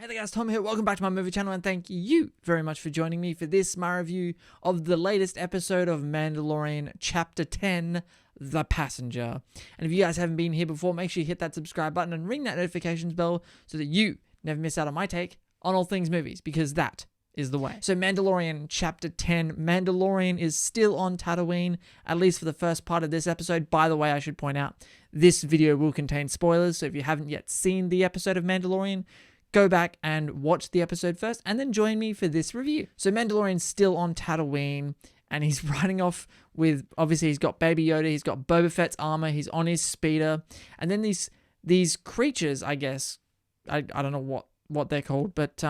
Hey there guys, Tom here. Welcome back to my movie channel and thank you very much for joining me for this, my review of the latest episode of Mandalorian Chapter 10, The Passenger. And if you guys haven't been here before, make sure you hit that subscribe button and ring that notifications bell so that you never miss out on my take on all things movies, because that is the way. So Mandalorian Chapter 10, Mandalorian is still on Tatooine, at least for the first part of this episode. By the way, I should point out, this video will contain spoilers, so if you haven't yet seen the episode of Mandalorian, go back and watch the episode first, and then join me for this review. So Mandalorian's still on Tatooine, and he's riding off with, obviously he's got Baby Yoda, he's got Boba Fett's armor, he's on his speeder, and then these creatures, I guess, I don't know what they're called, but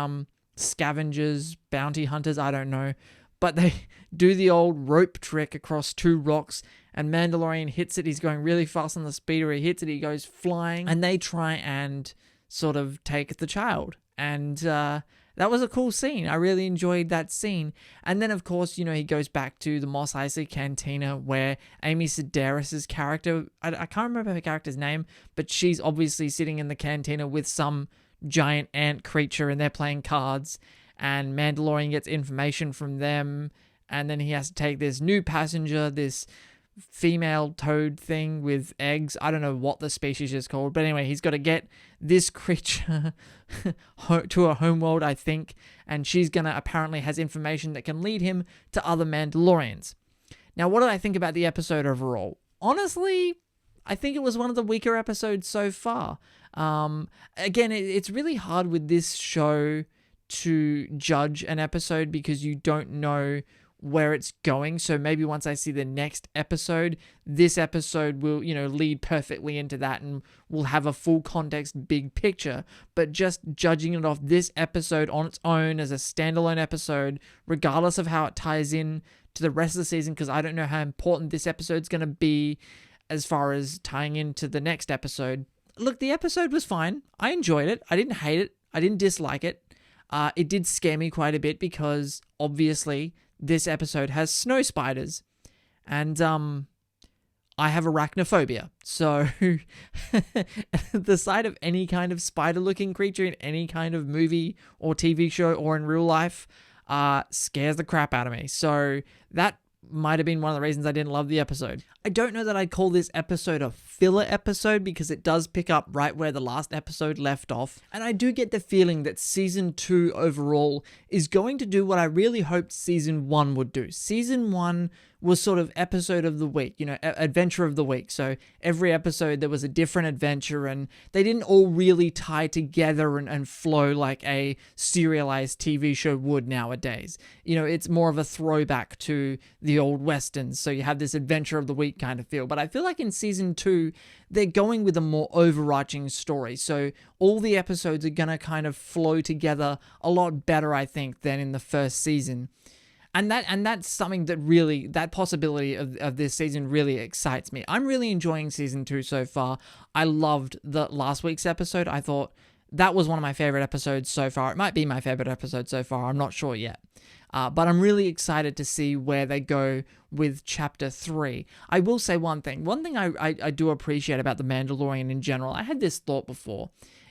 scavengers, bounty hunters, I don't know, but they do the old rope trick across two rocks, and Mandalorian hits it, he's going really fast on the speeder, he hits it, he goes flying, and they try and sort of take the child. And that was a cool scene. I really enjoyed that scene. And then, of course, you know, he goes back to the Mos Eisley Cantina where Amy Sedaris' character, I can't remember her character's name, but she's obviously sitting in the cantina with some giant ant creature and they're playing cards. And Mandalorian gets information from them. And then he has to take this new passenger, this female toad thing with eggs. I don't know what the species is called, but anyway, he's got to get this creature to a homeworld, I think, and she's gonna apparently has information that can lead him to other Mandalorians. Now, what did I think about the episode overall? Honestly, I think it was one of the weaker episodes so far. Again, it's really hard with this show to judge an episode because you don't know where it's going. So maybe once I see the next episode, this episode will, you know, lead perfectly into that and we'll have a full context, big picture. But just judging it off this episode on its own as a standalone episode, regardless of how it ties in to the rest of the season, because I don't know how important this episode's going to be as far as tying into the next episode. Look, the episode was fine. I enjoyed it. I didn't hate it. I didn't dislike it. It did scare me quite a bit because obviously this episode has snow spiders, and I have arachnophobia, so the sight of any kind of spider-looking creature in any kind of movie or TV show or in real life scares the crap out of me. So that might have been one of the reasons I didn't love the episode. I don't know that I'd call this episode a filler episode because it does pick up right where the last episode left off. And I do get the feeling that season 2 overall is going to do what I really hoped season 1 would do. Season 1 was sort of episode of the week, you know, adventure of the week. So every episode there was a different adventure and they didn't all really tie together and flow like a serialized TV show would nowadays. You know, it's more of a throwback to the old westerns. So you have this adventure of the week kind of feel. But I feel like in season 2, they're going with a more overarching story. So all the episodes are going to kind of flow together a lot better, I think, than in the first season. And that's something that really, that possibility of this season really excites me. I'm really enjoying season 2 so far. I loved the last week's episode. I thought that was one of my favorite episodes so far. It might be my favorite episode so far. I'm not sure yet. But I'm really excited to see where they go with Chapter 3. I will say one thing. One thing I do appreciate about The Mandalorian in general, I had this thought before,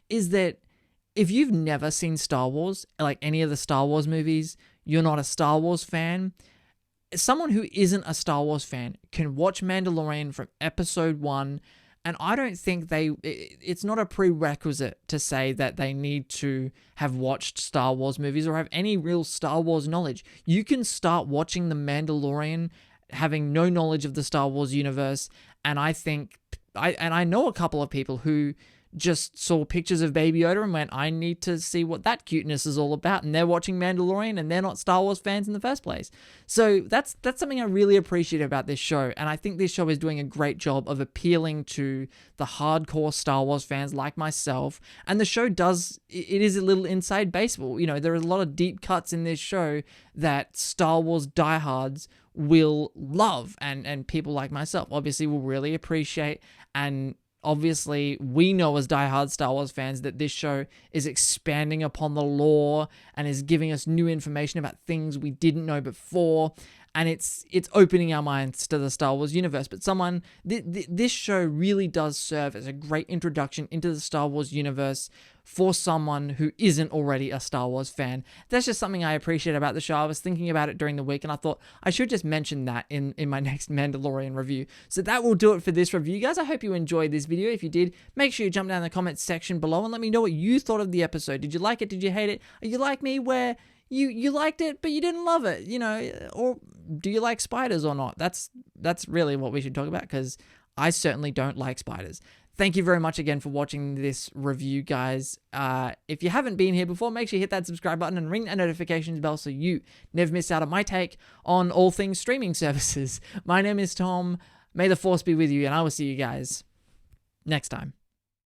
is that if you've never seen Star Wars, like any of the Star Wars movies, you're not a Star Wars fan, someone who isn't a Star Wars fan can watch Mandalorian from episode 1, and I don't think it's not a prerequisite to say that they need to have watched Star Wars movies or have any real Star Wars knowledge. You can start watching The Mandalorian having no knowledge of the Star Wars universe, and I think, I know a couple of people who just saw pictures of Baby Yoda and went, I need to see what that cuteness is all about. And they're watching Mandalorian and they're not Star Wars fans in the first place. So that's something I really appreciate about this show. And I think this show is doing a great job of appealing to the hardcore Star Wars fans like myself. And the show it is a little inside baseball. You know, there are a lot of deep cuts in this show that Star Wars diehards will love. And people like myself obviously will really appreciate. And obviously, we know as diehard Star Wars fans that this show is expanding upon the lore and is giving us new information about things we didn't know before. and it's opening our minds to the Star Wars universe. But this show really does serve as a great introduction into the Star Wars universe for someone who isn't already a Star Wars fan. That's just something I appreciate about the show. I was thinking about it during the week, and I thought I should just mention that in my next Mandalorian review. So that will do it for this review, guys. I hope you enjoyed this video. If you did, make sure you jump down in the comments section below and let me know what you thought of the episode. Did you like it? Did you hate it? Are you like me, where you liked it, but you didn't love it, or do you like spiders or not? That's really what we should talk about, because I certainly don't like spiders. Thank you very much again for watching this review, guys. If you haven't been here before, make sure you hit that subscribe button and ring that notifications bell so you never miss out on my take on all things streaming services. My name is Tom. May the Force be with you, and I will see you guys next time.